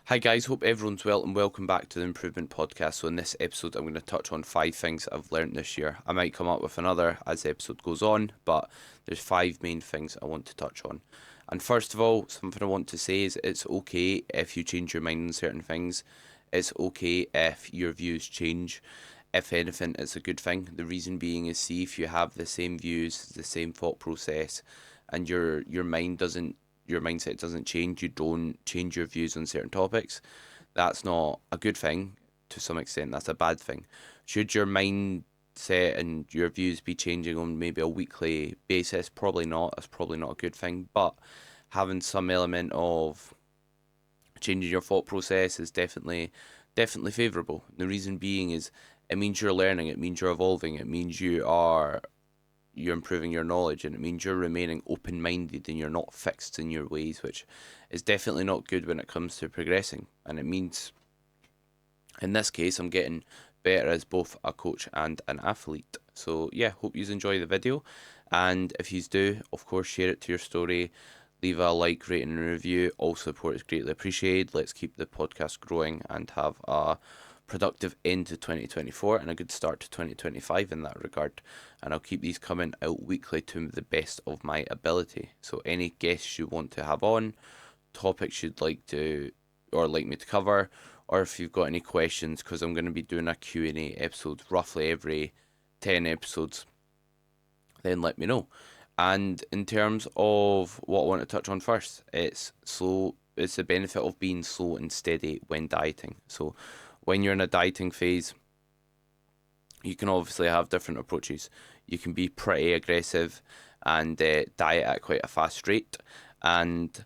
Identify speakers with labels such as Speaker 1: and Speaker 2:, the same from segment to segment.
Speaker 1: Hi guys, hope everyone's well and welcome back to the Improvement Podcast. So in this episode I'm going to touch on 5 things I've learned this year. I might come up with another as the episode goes on, but there's 5 main things I want to touch on. And first of all, something I want to say is it's okay if you change your mind on certain things. It's okay if your views change. If anything, it's a good thing. The reason being is, see, if you have the same views, the same thought process, and your mindset doesn't change, you don't change your views on certain topics, that's not a good thing. To some extent, that's a bad thing. Should your mindset and your views be changing on maybe a weekly basis? Probably not. That's probably not a good thing. But having some element of changing your thought process is definitely favorable. The reason being is it means you're learning, it means you're evolving, it means you're improving your knowledge, and it means you're remaining open minded and you're not fixed in your ways, which is definitely not good when it comes to progressing. And it means, in this case, I'm getting better as both a coach and an athlete. So, yeah, hope you enjoy the video. And if you do, of course, share it to your story, leave a like, rating, and review. All support is greatly appreciated. Let's keep the podcast growing and have a productive end to 2024 and a good start to 2025 in that regard. And I'll keep these coming out weekly to the best of my ability. So any guests you want to have on, topics you'd like to or like me to cover, or if you've got any questions, because I'm going to be doing a Q&A episode roughly every 10 episodes, then let me know. And in terms of what I want to touch on first, it's slow. It's the benefit of being slow and steady when dieting. So when you're in a dieting phase, you can obviously have different approaches. You can be pretty aggressive and diet at quite a fast rate, and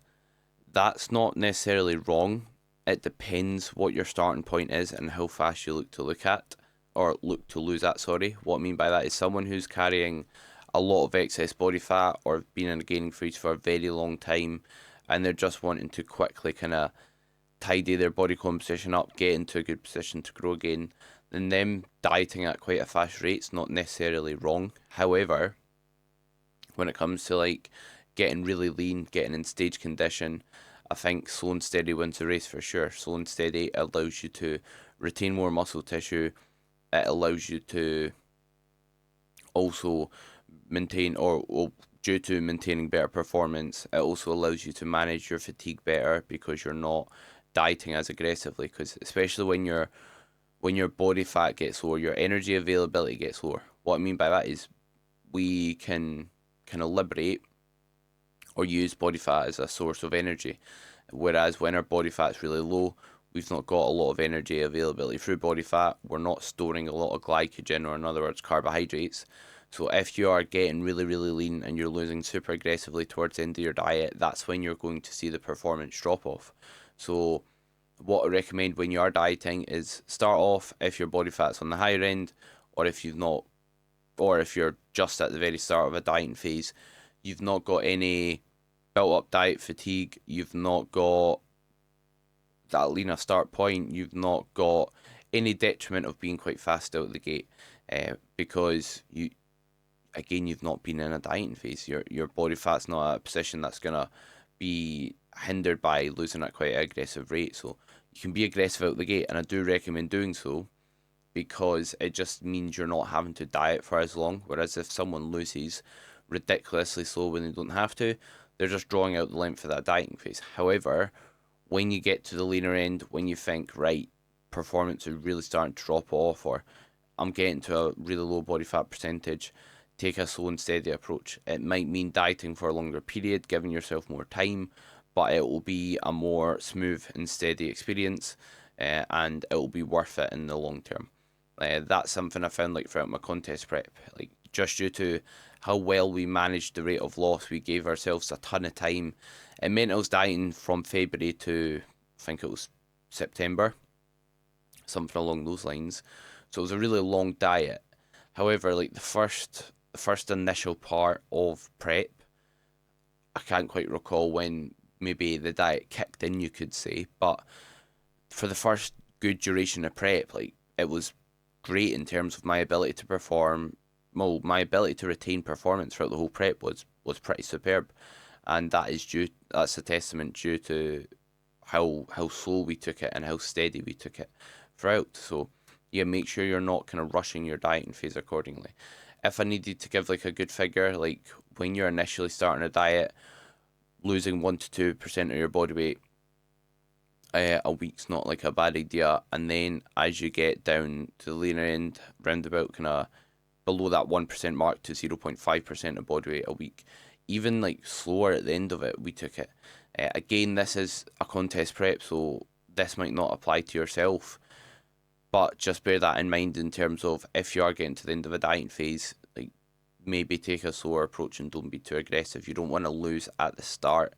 Speaker 1: that's not necessarily wrong. It depends what your starting point is and how fast you look at or look to lose at. Sorry, what I mean by that is someone who's carrying a lot of excess body fat or been in a gaining phase for a very long time, and they're just wanting to quickly kind of tidy their body composition up, get into a good position to grow again, then them dieting at quite a fast rate is not necessarily wrong. However, when it comes to like getting really lean, getting in stage condition, I think slow and steady wins the race for sure. Slow and steady allows you to retain more muscle tissue. It allows you to also maintain, or due to maintaining better performance, it also allows you to manage your fatigue better because you're not dieting as aggressively. Because especially when your body fat gets lower, your energy availability gets lower. What I mean by that is we can kind of liberate or use body fat as a source of energy. Whereas when our body fat's really low, we've not got a lot of energy availability through body fat. We're not storing a lot of glycogen, or in other words, carbohydrates. So if you are getting really, really lean and you're losing super aggressively towards the end of your diet, that's when you're going to see the performance drop off. So what I recommend when you are dieting is start off if your body fat's on the higher end, or if you've not, or if you're just at the very start of a dieting phase, you've not got any built up diet fatigue, you've not got that leaner start point, you've not got any detriment of being quite fast out of the gate, because you've not been in a dieting phase. Your body fat's not at a position that's gonna be hindered by losing at quite an aggressive rate. So you can be aggressive out the gate, and I do recommend doing so because it just means you're not having to diet for as long. Whereas if someone loses ridiculously slow when they don't have to, they're just drawing out the length of that dieting phase. However, when you get to the leaner end, when you think, right, performance is really starting to drop off, or I'm getting to a really low body fat percentage, take a slow and steady approach. It might mean dieting for a longer period, giving yourself more time, but it will be a more smooth and steady experience, and it will be worth it in the long term. That's something I found like throughout my contest prep. Like just due to how well we managed the rate of loss, we gave ourselves a ton of time. It meant I was dieting from February to I think it was September, something along those lines. So it was a really long diet. However, like the first initial part of prep, I can't quite recall when maybe the diet kicked in, you could say, but for the first good duration of prep, like it was great in terms of my ability to perform. Well, my ability to retain performance throughout the whole prep was pretty superb, and that's a testament due to how slow we took it and how steady we took it throughout. So yeah, make sure you're not kind of rushing your dieting phase accordingly. If I needed to give like a good figure, like when you're initially starting a diet, losing 1 to 2% of your body weight a week's not like a bad idea. And then as you get down to the leaner end, roundabout kind of below that 1% mark to 0.5% of body weight a week, even like slower at the end of it, we took it. Again, this is a contest prep, so this might not apply to yourself, but just bear that in mind in terms of if you are getting to the end of a dieting phase, like maybe take a slower approach and don't be too aggressive. You don't want to lose at the start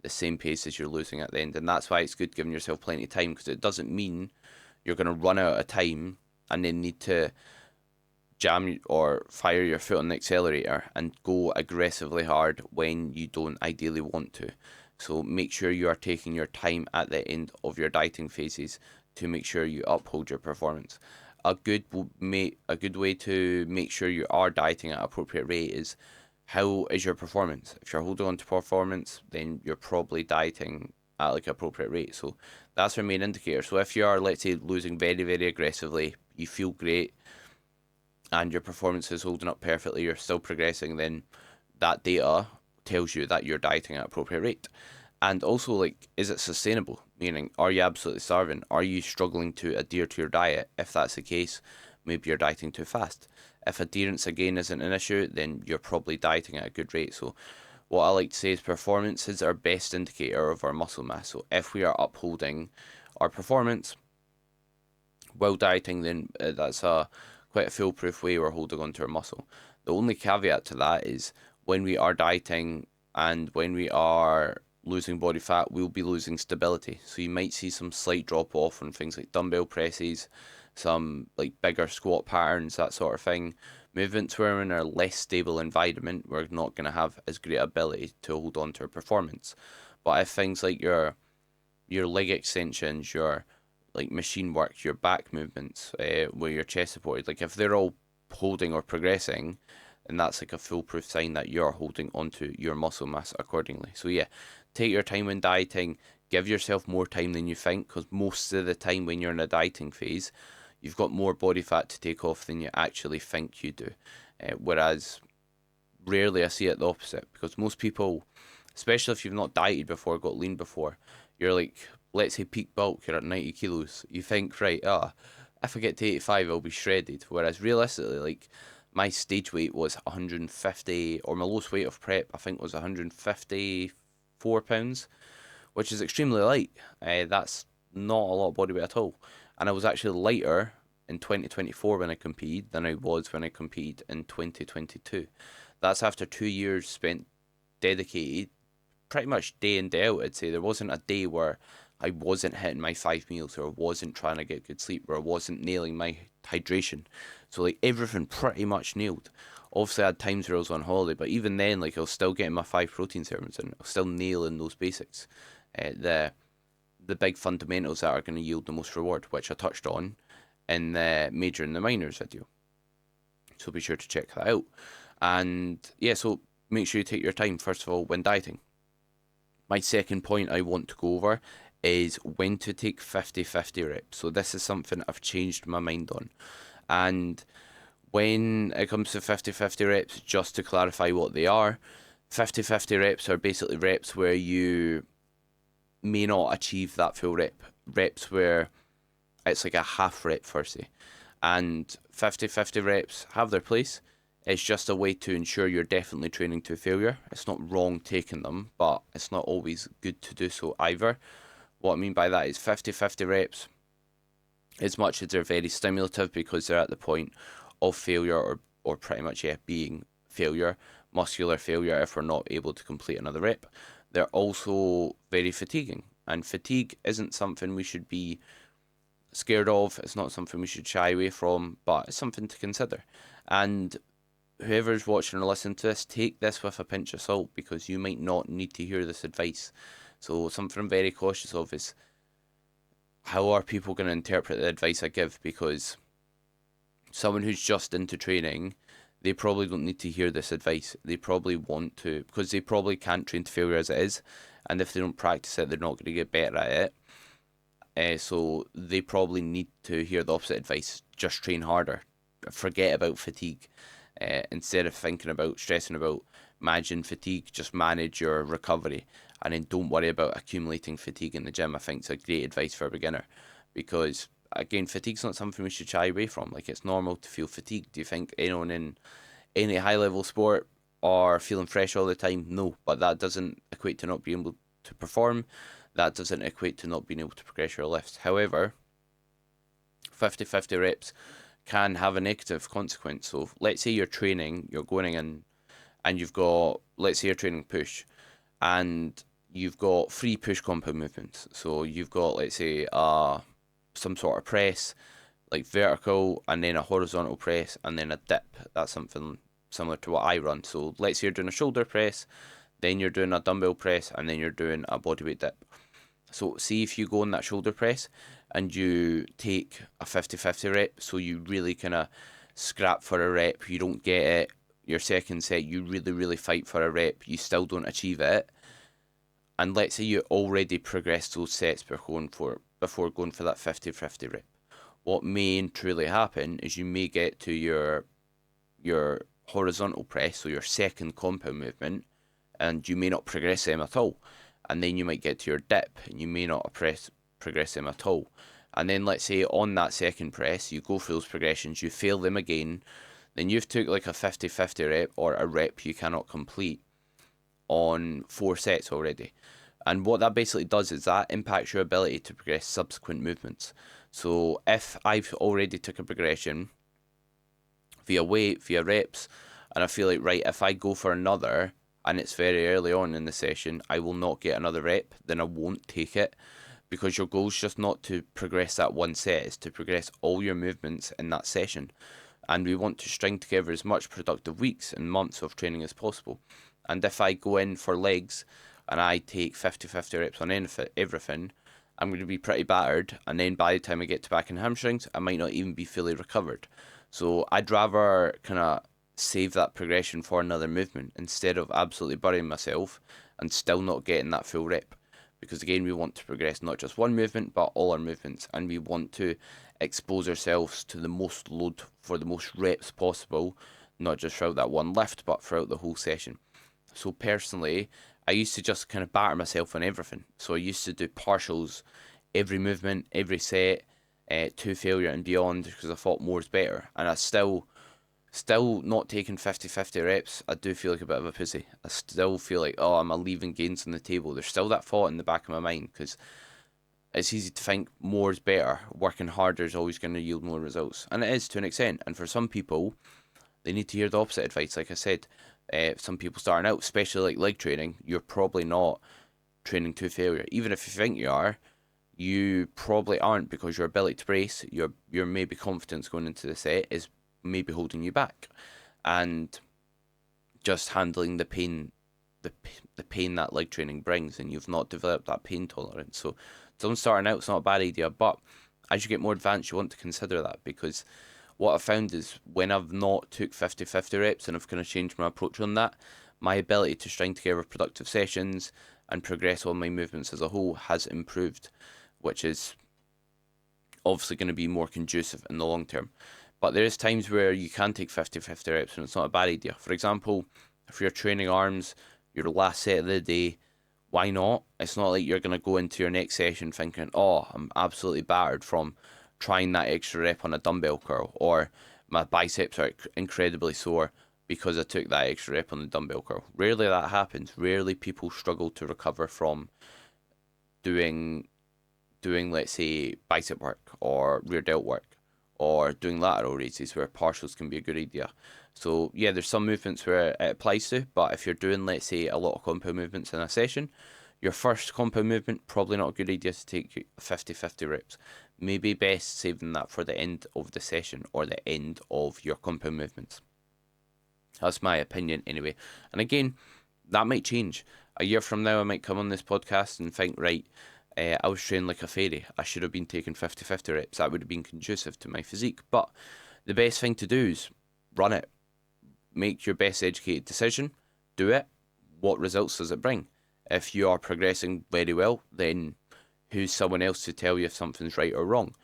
Speaker 1: the same pace as you're losing at the end, and that's why it's good giving yourself plenty of time, because it doesn't mean you're going to run out of time and then need to jam or fire your foot on the accelerator and go aggressively hard when you don't ideally want to. So make sure you are taking your time at the end of your dieting phases to make sure you uphold your performance. A good way to make sure you are dieting at appropriate rate is, how is your performance? If you're holding on to performance, then you're probably dieting at like appropriate rate. So that's our main indicator. So if you are, let's say, losing very, very aggressively, you feel great, and your performance is holding up perfectly, you're still progressing, then that data tells you that you're dieting at appropriate rate. And also, like, is it sustainable? Meaning, are you absolutely starving? Are you struggling to adhere to your diet? If that's the case, maybe you're dieting too fast. If adherence again isn't an issue, then you're probably dieting at a good rate. So what I like to say is performance is our best indicator of our muscle mass. So if we are upholding our performance while dieting, then that's quite a foolproof way we're holding on to our muscle. The only caveat to that is when we are dieting and when we are losing body fat, we'll be losing stability. So you might see some slight drop off on things like dumbbell presses, some like bigger squat patterns, that sort of thing. Movements where we're in a less stable environment, we're not going to have as great ability to hold on to our performance. But if things like your leg extensions, your like machine work, your back movements, where your chest supported, like if they're all holding or progressing, and that's like a foolproof sign that you're holding onto your muscle mass accordingly. So yeah, take your time when dieting, give yourself more time than you think, because most of the time when you're in a dieting phase, you've got more body fat to take off than you actually think you do. Whereas rarely I see it the opposite, because most people, especially if you've not dieted before, got lean before, you're like, let's say peak bulk, you're at 90 kilos. You think, right, if I get to 85, I'll be shredded. Whereas realistically, like, my stage weight was 150, or my lowest weight of prep, I think, was 154 pounds, which is extremely light. That's not a lot of body weight at all. And I was actually lighter in 2024 when I competed than I was when I competed in 2022. That's after 2 years spent dedicated pretty much day in, day out. I'd say there wasn't a day where I wasn't hitting my 5 meals, or wasn't trying to get good sleep, or wasn't nailing my hydration. So like everything pretty much nailed. Obviously I had times where I was on holiday, but even then, like, I was still getting my 5 protein servings and I was still nailing those basics. The big fundamentals that are going to yield the most reward, which I touched on in the major and the minors video. So be sure to check that out. And yeah, so make sure you take your time, first of all, when dieting. My second point I want to go over is when to take 50-50 reps. So this is something I've changed my mind on. And when it comes to 50-50 reps, just to clarify what they are, 50-50 reps are basically reps where you may not achieve that full rep. Reps where it's like a half rep per se. And 50-50 reps have their place. It's just a way to ensure you're definitely training to failure. It's not wrong taking them, but it's not always good to do so either. What I mean by that is 50-50 reps, as much as they're very stimulative because they're at the point of failure, or pretty much, yeah, being failure, muscular failure if we're not able to complete another rep, they're also very fatiguing. And fatigue isn't something we should be scared of. It's not something we should shy away from, but it's something to consider. And whoever's watching or listening to this, take this with a pinch of salt, because you might not need to hear this advice. So something I'm very cautious of is, how are people going to interpret the advice I give? Because someone who's just into training, they probably don't need to hear this advice. They probably want to, because they probably can't train to failure as it is, and if they don't practice it, they're not going to get better at it. So they probably need to hear the opposite advice: just train harder, forget about fatigue. Instead of thinking about stressing about managing fatigue, just manage your recovery, and then don't worry about accumulating fatigue in the gym. I think it's a great advice for a beginner, because again, fatigue's not something we should shy away from. Like, it's normal to feel fatigued. Do you think anyone in any high level sport are feeling fresh all the time? No, but that doesn't equate to not being able to perform. That doesn't equate to not being able to progress your lifts. However, 50-50 reps can have a negative consequence. So let's say you're training, you're going in, and you've got, let's say you're training push, and you've got 3 push compound movements. So you've got, let's say, some sort of press, like vertical, and then a horizontal press, and then a dip. That's something similar to what I run. So let's say you're doing a shoulder press, then you're doing a dumbbell press, and then you're doing a bodyweight dip. So see if you go on that shoulder press and you take a 50-50 rep, so you really kind of scrap for a rep, you don't get it. Your second set, you really fight for a rep, you still don't achieve it. And let's say you already progressed those sets before going for that 50-50 rep. What may and truly happen is you may get to your horizontal press, so your second compound movement, and you may not progress them at all. And then you might get to your dip, and you may not progress them at all. And then let's say on that second press, you go through those progressions, you fail them again, then you've took like a 50-50 rep, or a rep you cannot complete, on 4 sets already. And what that basically does is that impacts your ability to progress subsequent movements. So if I've already took a progression via weight, via reps, and I feel like, right, if I go for another, and it's very early on in the session, I will not get another rep, then I won't take it, because your goal is just not to progress that one set, it's to progress all your movements in that session. And we want to string together as much productive weeks and months of training as possible. And if I go in for legs and I take 50-50 reps on everything, I'm going to be pretty battered, and then by the time I get to back in hamstrings, I might not even be fully recovered. So I'd rather kind of save that progression for another movement, instead of absolutely burying myself and still not getting that full rep. Because again, we want to progress not just one movement, but all our movements, and we want to expose ourselves to the most load for the most reps possible, not just throughout that one lift, but throughout the whole session. So personally, I used to just kind of batter myself on everything. So I used to do partials every movement, every set, to failure and beyond, because I thought more is better. And I still not taking 50-50 reps, I do feel like a bit of a pussy. I still feel like, oh, I'm leaving gains on the table. There's still that thought in the back of my mind, because it's easy to think more is better. Working harder is always going to yield more results. And it is, to an extent. And for some people, they need to hear the opposite advice. Like I said, some people starting out, especially like leg training, you're probably not training to failure. Even if you think you are, you probably aren't, because your ability to brace, your maybe confidence going into the set is maybe holding you back, and just handling the pain, the pain that leg training brings, and you've not developed that pain tolerance. So someone starting out, it's not a bad idea, but as you get more advanced, you want to consider that, because what I've found is when I've not took 50-50 reps and I've kind of changed my approach on that, my ability to string together productive sessions and progress on my movements as a whole has improved, which is obviously going to be more conducive in the long term. But there is times where you can take 50-50 reps and it's not a bad idea. For example, if you're training arms, your last set of the day, why not? It's not like you're going to go into your next session thinking, oh, I'm absolutely battered from trying that extra rep on a dumbbell curl, or my biceps are incredibly sore because I took that extra rep on the dumbbell curl. Rarely that happens. Rarely people struggle to recover from doing let's say bicep work or rear delt work or doing lateral raises, where partials can be a good idea. So yeah, there's some movements where it applies to, but if you're doing, let's say, a lot of compound movements in a session, your first compound movement, probably not a good idea to take 50-50 reps. Maybe best saving that for the end of the session or the end of your compound movements. That's my opinion anyway. And again, that might change. A year from now, I might come on this podcast and think, right, I was training like a fairy. I should have been taking 50-50 reps. That would have been conducive to my physique. But the best thing to do is run it. Make your best educated decision. Do it. What results does it bring? If you are progressing very well, then who's someone else to tell you if something's right or wrong.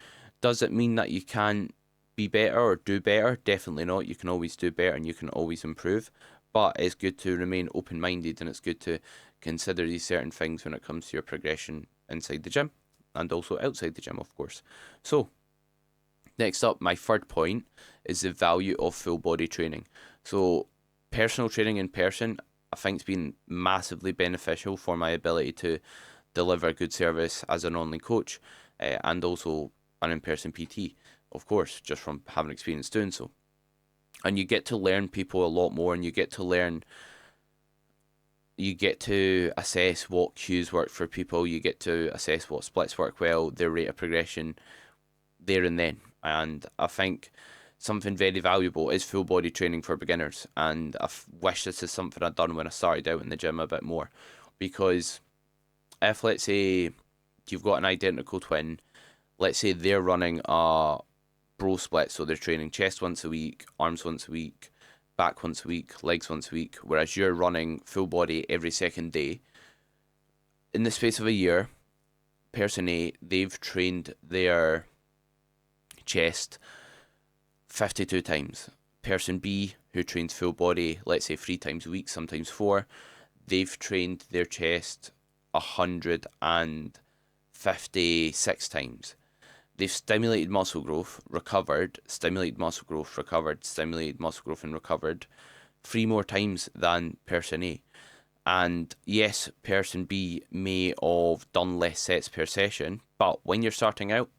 Speaker 1: Does it mean that you can't be better or do better? Definitely not. You can always do better and you can always improve. But it's good to remain open minded, and it's good to consider these certain things when it comes to your progression inside the gym and also outside the gym, of course. So, next up, my third point is the value of full body training. So, personal training in person, I think, has been massively beneficial for my ability to deliver good service as an online coach, and also an in person PT, of course, just from having experience doing so. And you get to learn people a lot more, and you get to assess what cues work for people, you get to assess what splits work well, their rate of progression there and then. And I think something very valuable is full body training for beginners. And I wish this is something I'd done when I started out in the gym a bit more. Because if, let's say, you've got an identical twin, let's say they're running a bro split, so they're training chest once a week, arms once a week, back once a week, legs once a week, whereas you're running full body every second day. In the space of a year, person A, they've trained their chest 52 times. Person B, who trains full body, let's say 3 times a week, sometimes 4, they've trained their chest 156 times. They've stimulated muscle growth, recovered, stimulated muscle growth, recovered, stimulated muscle growth, and recovered 3 more times than person A. And yes, person B may have done less sets per session, but when you're starting out,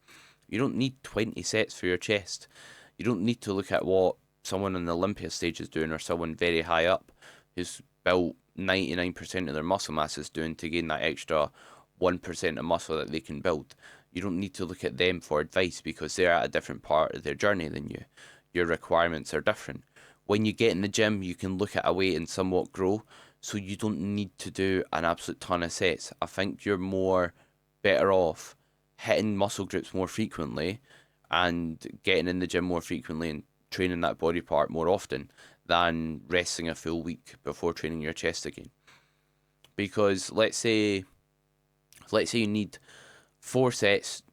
Speaker 1: you don't need 20 sets for your chest. You don't need to look at what someone on the Olympia stage is doing, or someone very high up who's built 99% of their muscle mass is doing, to gain that extra 1% of muscle that they can build. You don't need to look at them for advice, because they're at a different part of their journey than you. Your requirements are different. When you get in the gym, you can look at a weight and somewhat grow, so you don't need to do an absolute ton of sets. I think you're more better off hitting muscle groups more frequently and getting in the gym more frequently and training that body part more often than resting a full week before training your chest again. Because let's say you need 4 sets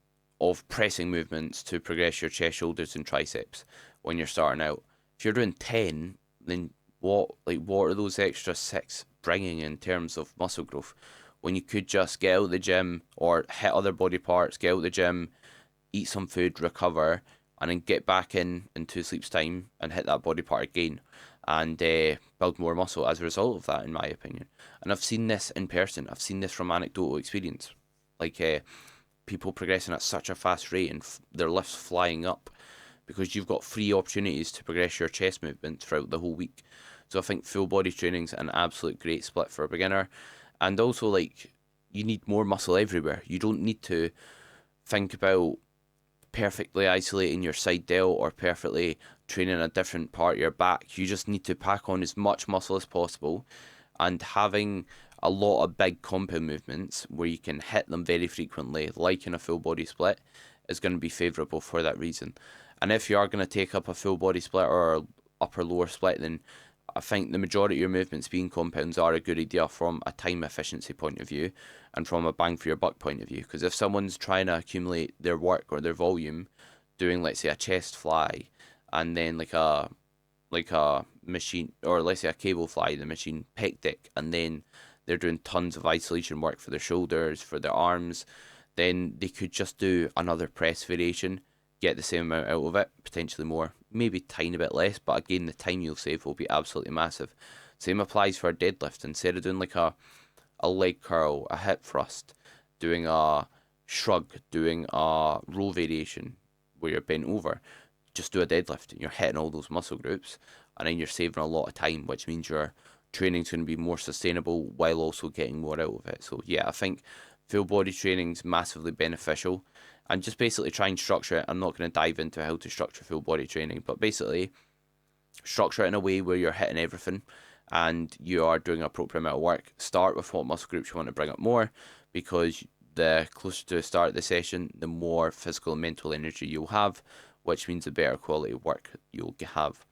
Speaker 1: of pressing movements to progress your chest, shoulders, and triceps when you're starting out. If you're doing 10, then what are those extra 6 bringing in terms of muscle growth, when you could just get out of the gym or hit other body parts, get out of the gym, eat some food, recover, and then get back in 2 sleeps time and hit that body part again, and build more muscle as a result of that, in my opinion. And I've seen this in person. I've seen this from anecdotal experience. People progressing at such a fast rate and their lifts flying up, because you've got 3 opportunities to progress your chest movement throughout the whole week. So I think full body training's an absolute great split for a beginner. And also, you need more muscle everywhere. You don't need to think about perfectly isolating your side delt or perfectly training a different part of your back. You just need to pack on as much muscle as possible, and having a lot of big compound movements where you can hit them very frequently, like in a full body split, is going to be favourable for that reason. And if you are going to take up a full body split or upper lower split, then I think the majority of your movements being compounds are a good idea from a time efficiency point of view and from a bang for your buck point of view. Because if someone's trying to accumulate their work or their volume doing, let's say, a chest fly, and then like a machine, or let's say a cable fly, the machine pec deck, and then they're doing tons of isolation work for their shoulders, for their arms, then they could just do another press variation, get the same amount out of it, potentially more, maybe tiny bit less, but again, the time you'll save will be absolutely massive. Same applies for a deadlift. Instead of doing like a leg curl, a hip thrust, doing a shrug, doing a row variation where you're bent over, just do a deadlift and you're hitting all those muscle groups, and then you're saving a lot of time, which means your training's going to be more sustainable while also getting more out of it. So yeah, I think full body training's massively beneficial. And just basically try and structure it. I'm not going to dive into how to structure full body training, but basically structure it in a way where you're hitting everything and you are doing an appropriate amount of work. Start with what muscle groups you want to bring up more, because the closer to the start of the session, the more physical and mental energy you'll have, which means the better quality of work you'll have.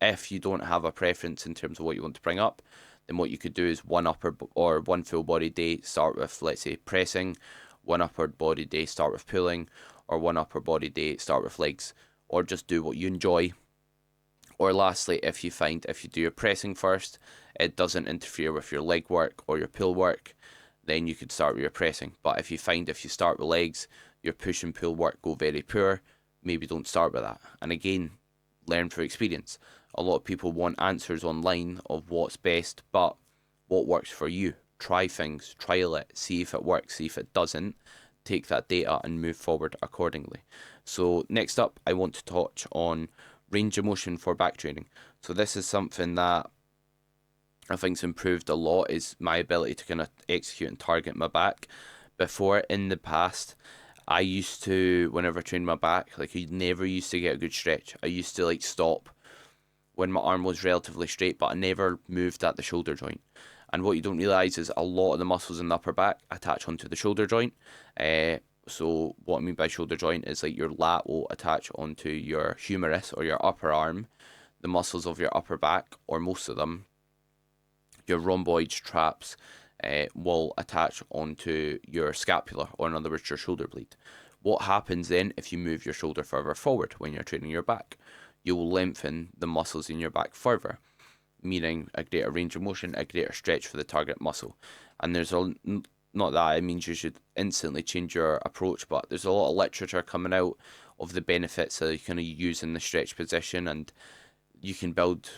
Speaker 1: If you don't have a preference in terms of what you want to bring up, then what you could do is one upper or one full body day, start with, let's say, pressing, one upper body day start with pulling, or one upper body day start with legs, or just do what you enjoy. Or lastly, if you find if you do your pressing first, it doesn't interfere with your leg work or your pull work, then you could start with your pressing. But if you find if you start with legs, your push and pull work go very poor, maybe don't start with that. And again, learn through experience. A lot of people want answers online of what's best, but what works for you? Try things, trial it, see if it works, see if it doesn't, take that data and move forward accordingly. So next up, I want to touch on range of motion for back training. So this is something that I think's improved a lot, is my ability to kind of execute and target my back. Before, in the past, I used to, whenever I trained my back, like I never used to get a good stretch. I used to like stop when my arm was relatively straight, but I never moved at the shoulder joint. And what you don't realise is a lot of the muscles in the upper back attach onto the shoulder joint. So what I mean by shoulder joint is like your lat will attach onto your humerus or your upper arm, the muscles of your upper back, or most of them, your rhomboids, traps, will attach onto your scapula, or in other words, your shoulder blade. What happens then if you move your shoulder further forward when you're training your back? You will lengthen the muscles in your back further, meaning a greater range of motion, a greater stretch for the target muscle. And there's not that it means you should instantly change your approach, but there's a lot of literature coming out of the benefits that you kind of use in the stretch position, and you can build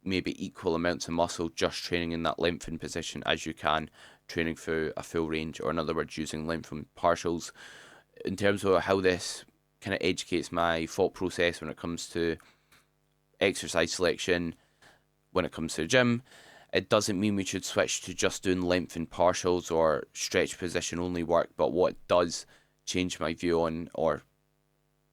Speaker 1: maybe equal amounts of muscle just training in that lengthened position as you can training through a full range, or in other words, using lengthened partials. In terms of how this kind of educates my thought process when it comes to exercise selection, when it comes to the gym, it doesn't mean we should switch to just doing lengthened partials or stretch position only work, but what it does change my view on, or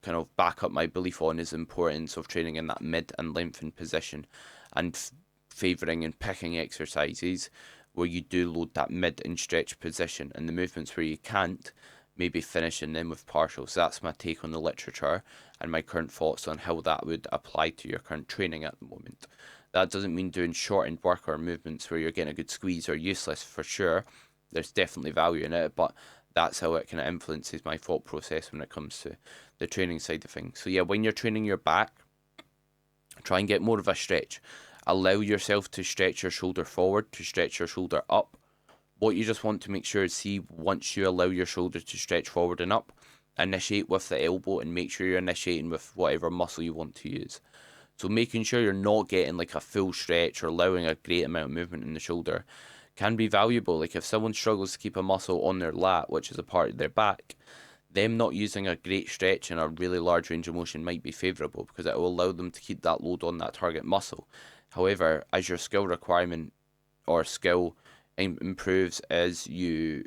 Speaker 1: kind of back up my belief on, is the importance of training in that mid and lengthened position, and favouring and picking exercises where you do load that mid and stretch position, and the movements where you can't, maybe finishing them with partials. So that's my take on the literature and my current thoughts on how that would apply to your current training at the moment. That doesn't mean doing shortened work or movements where you're getting a good squeeze are useless, for sure. There's definitely value in it, but that's how it kind of influences my thought process when it comes to the training side of things. So yeah, when you're training your back, try and get more of a stretch. Allow yourself to stretch your shoulder forward, to stretch your shoulder up. What you just want to make sure is, see, once you allow your shoulder to stretch forward and up, initiate with the elbow and make sure you're initiating with whatever muscle you want to use. So making sure you're not getting like a full stretch or allowing a great amount of movement in the shoulder can be valuable. Like if someone struggles to keep a muscle on their lat, which is a part of their back, them not using a great stretch and a really large range of motion might be favourable, because it will allow them to keep that load on that target muscle. However, as your skill requirement or skill improves, as your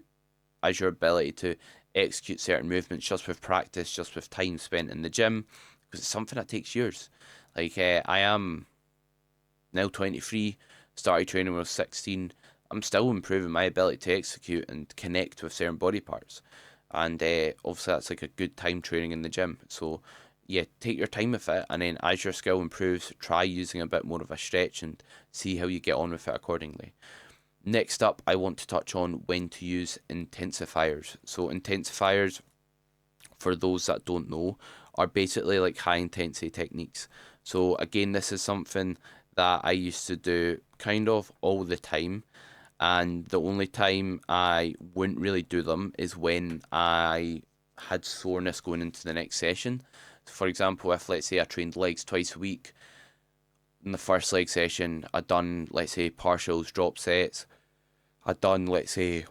Speaker 1: ability to execute certain movements just with practice, just with time spent in the gym, because it's something that takes years. Like I am now 23, started training when I was 16. I'm still improving my ability to execute and connect with certain body parts. And obviously that's like a good time training in the gym. So yeah, take your time with it, and then as your skill improves, try using a bit more of a stretch and see how you get on with it accordingly. Next up, I want to touch on when to use intensifiers. So intensifiers, for those that don't know, are basically like high intensity techniques. So again, this is something that I used to do kind of all the time, and the only time I wouldn't really do them is when I had soreness going into the next session. So for example, if let's say I trained legs twice a week, in the first leg session I'd done, let's say, partials, drop sets, I'd done, let's say,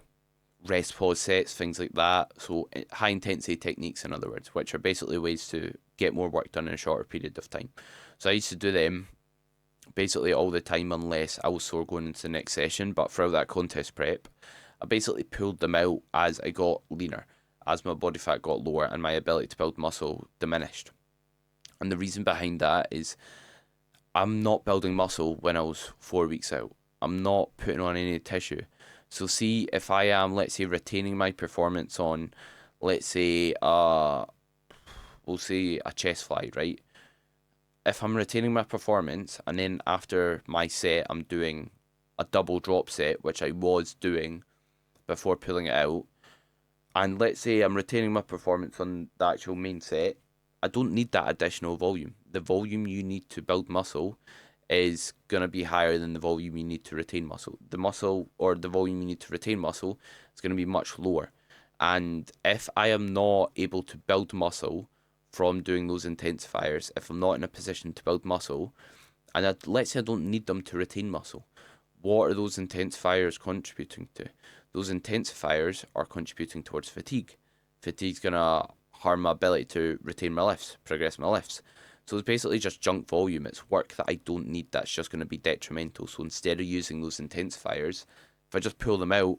Speaker 1: rest pause sets, things like that. So high intensity techniques, in other words, which are basically ways to get more work done in a shorter period of time. So I used to do them basically all the time unless I was sore going into the next session. But throughout that contest prep, I basically pulled them out as I got leaner, as my body fat got lower and my ability to build muscle diminished. And the reason behind that is I'm not building muscle when I was 4 weeks out. I'm not putting on any tissue. So see, if I am, let's say, retaining my performance on, let's say, we'll say a chest fly, right? If I'm retaining my performance and then after my set I'm doing a double drop set, which I was doing before pulling it out, And let's say I'm retaining my performance on the actual main set. I don't need that additional volume. The volume you need to build muscle is going to be higher than the volume you need to retain muscle. The muscle or the volume you need to retain muscle is going to be much lower. And if I am not able to build muscle from doing those intensifiers, if I'm not in a position to build muscle, and let's say I don't need them to retain muscle, what are those intensifiers contributing to? Those intensifiers are contributing towards fatigue. Fatigue's going to harm my ability to retain my lifts, progress my lifts. So it's basically just junk volume. It's work that I don't need that's just going to be detrimental. So instead of using those intensifiers, if I just pull them out,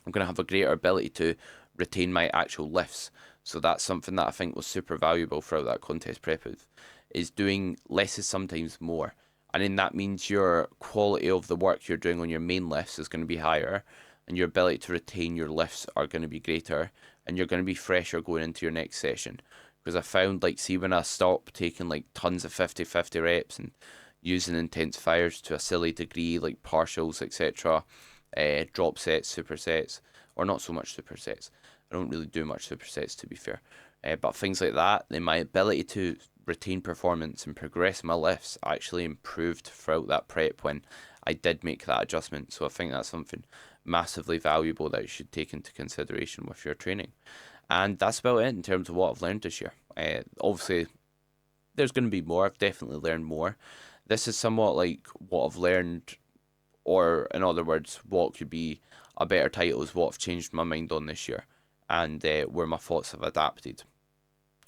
Speaker 1: I'm going to have a greater ability to retain my actual lifts. So that's something that I think was super valuable throughout that contest prep is doing less is sometimes more. And then that means your quality of the work you're doing on your main lifts is going to be higher, and your ability to retain your lifts are going to be greater, and you're going to be fresher going into your next session. Because I found, like, see, when I stopped taking like tons of 50-50 reps and using intensifiers to a silly degree, like partials, etc., drop sets, supersets, or not so much supersets. I don't really do much supersets, to be fair. But things like that, then my ability to retain performance and progress my lifts actually improved throughout that prep when I did make that adjustment. So I think that's something massively valuable that you should take into consideration with your training. And that's about it in terms of what I've learned this year. Obviously, there's going to be more. I've definitely learned more. This is somewhat like what I've learned, or in other words, what could be a better title is what I've changed my mind on this year, and where my thoughts have adapted.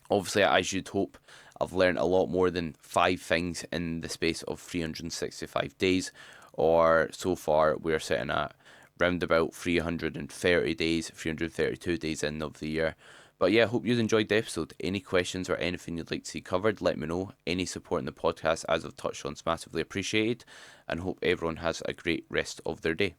Speaker 1: Obviously, as you'd hope, I've learned a lot more than 5 things in the space of 365 days, or so far we're sitting at round about 330 days, 332 days in of the year. But yeah, hope you enjoyed the episode. Any questions or anything you'd like to see covered, let me know. Any support in the podcast, as I've touched on, is massively appreciated, and hope everyone has a great rest of their day.